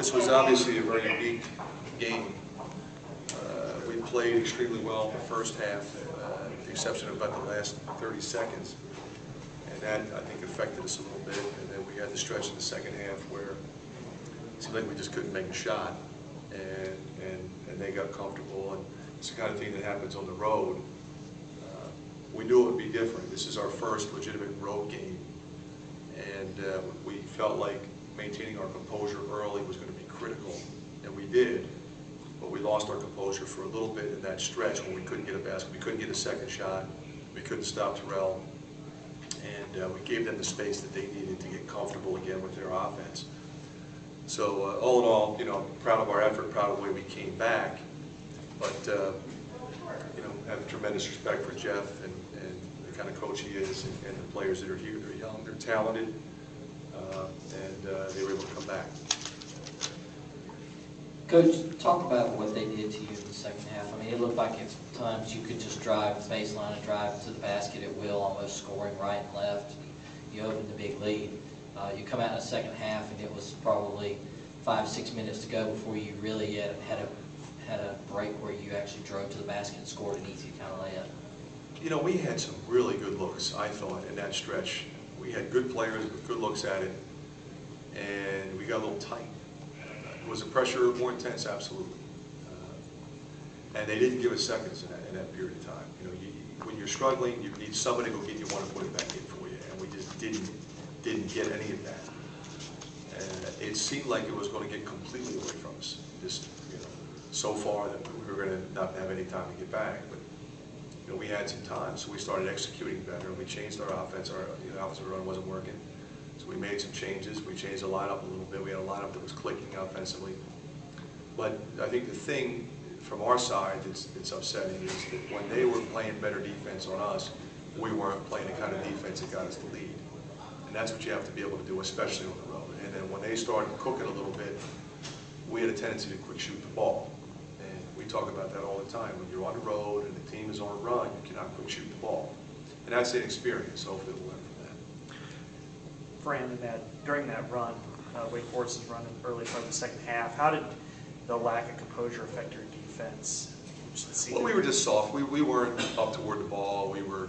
this was obviously a very unique game. We played extremely well in the first half, with the exception of about the last 30 seconds. And that, I think, affected us a little bit. And then we had the stretch in the second half where it seemed like we just couldn't make a shot. And they got comfortable. And it's the kind of thing that happens on the road. We knew it would be different. This is our first legitimate road game. And we felt like maintaining our composure early was going to be critical. And we did. But we lost our composure for a little bit in that stretch when we couldn't get a basket. We couldn't get a second shot. We couldn't stop Terrell. And we gave them the space that they needed to get comfortable again with their offense. So all in all, you know, proud of our effort, proud of the way we came back. But, you know, have tremendous respect for Jeff and the kind of coach he is and the players that are here. They're young, they're talented, and they were able to come back. Coach, talk about what they did to you in the second half. I mean, it looked like at times you could just drive the baseline and drive to the basket at will, almost scoring right and left. You opened the big lead. You come out in the second half, and it was probably 5-6 minutes to go before you really had a break where you actually drove to the basket and scored an easy kind of layup. You know, we had some really good looks, I thought, in that stretch. We had good players with good looks at it, and we got a little tight. Was the pressure more intense? Absolutely. And they didn't give us seconds in that period of time. You know, when you're struggling, you need somebody to go get you one and put it back in for you, and we just didn't get any of that. And it seemed like it was going to get completely away from us. Just, you know, so far that we were going to not have any time to get back. But you know, we had some time, so we started executing better. We changed our offense. Our offensive run wasn't working. So we made some changes. We changed the lineup a little bit. We had a lineup that was clicking offensively. But I think the thing from our side that's upsetting is that when they were playing better defense on us, we weren't playing the kind of defense that got us the lead. And that's what you have to be able to do, especially on the road. And then when they started cooking a little bit, we had a tendency to quick shoot the ball. And we talk about that all the time. When you're on the road and the team is on a run, you cannot quick shoot the ball. And that's an experience. Hopefully we'll learn from that. Fran, during that run, Wake Forest's run in the early part of the second half, how did the lack of composure affect your defense? Well, we were just soft. We weren't up toward the ball. We were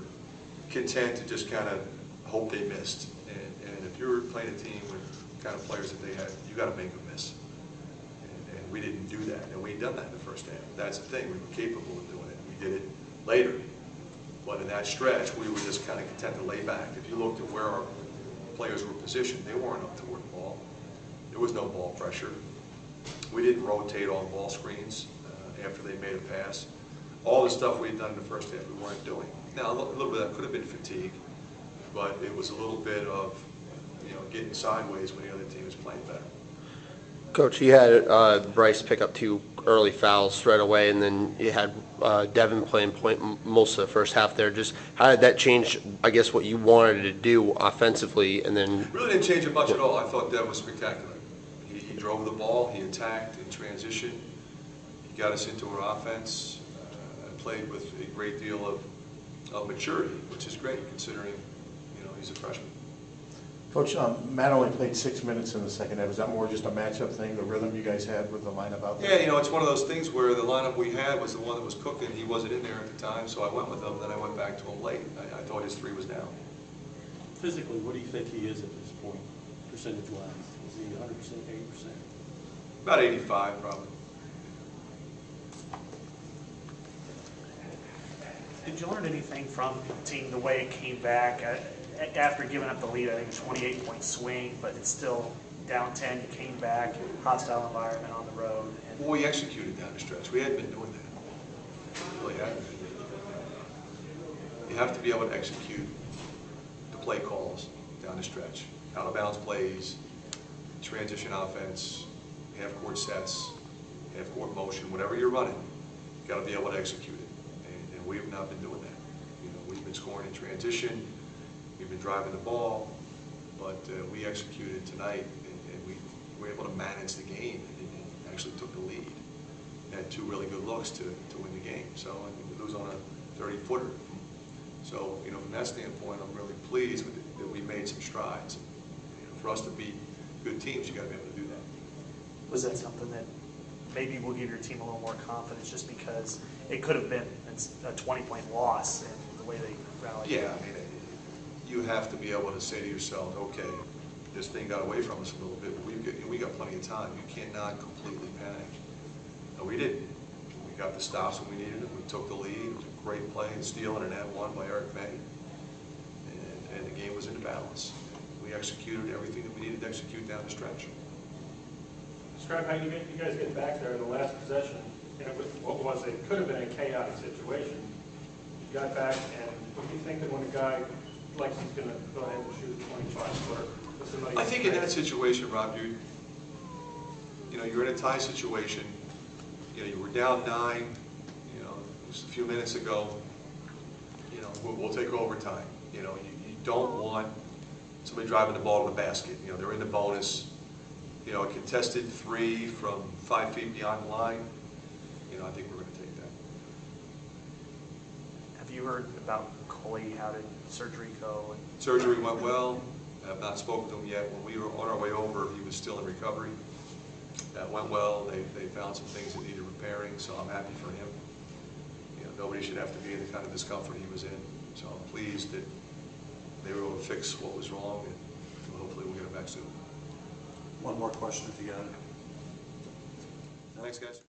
content to just kind of hope they missed. And if you're playing a team with the kind of players that they had, you got to make them miss. And we didn't do that. And we'd done that in the first half. That's the thing. We were capable of doing it. We did it later. But in that stretch, we were just kind of content to lay back. If you looked at where our players were positioned, they weren't up toward the ball. There was no ball pressure. We didn't rotate on ball screens after they made a pass. All the stuff we had done in the first half, we weren't doing. Now, a little bit of that could have been fatigue, but it was a little bit of, you know, getting sideways when the other team was playing better. Coach, you had Bryce pick up 2 early fouls right away, and then you had Devin playing point most of the first half there. Just how did that change, I guess, what you wanted to do offensively? And then really didn't change it much at all. I thought Devin was spectacular. He drove the ball, he attacked in transition, he got us into our offense, played with a great deal of maturity, which is great considering, you know, he's a freshman. Coach, Matt only played 6 minutes in the second half. Is that more just a matchup thing, the rhythm you guys had with the lineup out there? Yeah, you know, it's one of those things where the lineup we had was the one that was cooking. He wasn't in there at the time, so I went with him. Then I went back to him late. I thought his 3 was down. Physically, what do you think he is at this point, percentage-wise? Is he 100%, 80%? About 85, probably. Did you learn anything from the team, the way it came back? After giving up the lead, I think it's 28-point swing, but it's still down 10. You came back, hostile environment on the road. Well, we executed down the stretch. We hadn't been doing that. We really hadn't been. You have to be able to execute the play calls down the stretch. Out of bounds plays, transition offense, half-court sets, half-court motion, whatever you're running, you got to be able to execute it. And we have not been doing that. You know, we've been scoring in transition. We've been driving the ball, but we executed tonight, and we were able to manage the game and actually took the lead. Had 2 really good looks to win the game. So and we lose on a 30-footer. So, you know, from that standpoint, I'm really pleased with it, that we made some strides. You know, for us to beat good teams, you got to be able to do that. Was that something that maybe will give your team a little more confidence, just because it could have been a 20-point loss in the way they rallied? Yeah, I mean, you have to be able to say to yourself, okay, this thing got away from us a little bit, but we got plenty of time. You cannot completely panic. No, we didn't. We got the stops when we needed it. We took the lead. It was a great play and steal and an and one by Eric May. And the game was in balance. We executed everything that we needed to execute down the stretch. Describe how you guys get back there in the last possession. And what was it? It could have been a chaotic situation. You got back, and what are you thinking when a guy like he's going to go ahead and shoot a 25-footer? I think in that situation, Rob, you're in a tie situation. You were down 9. Just a few minutes ago. We'll take overtime. You don't want somebody driving the ball to the basket. They're in the bonus. A contested 3 from 5 feet beyond the line. I think we're going to take that. Have you heard about Coley? How did surgery go? Surgery went well. I have not spoken to him yet. When we were on our way over, he was still in recovery. That went well. They found some things that needed repairing, so I'm happy for him. Nobody should have to be in the kind of discomfort he was in. So I'm pleased that they were able to fix what was wrong, and hopefully we'll get him back soon. One more question if you got it. Thanks, guys.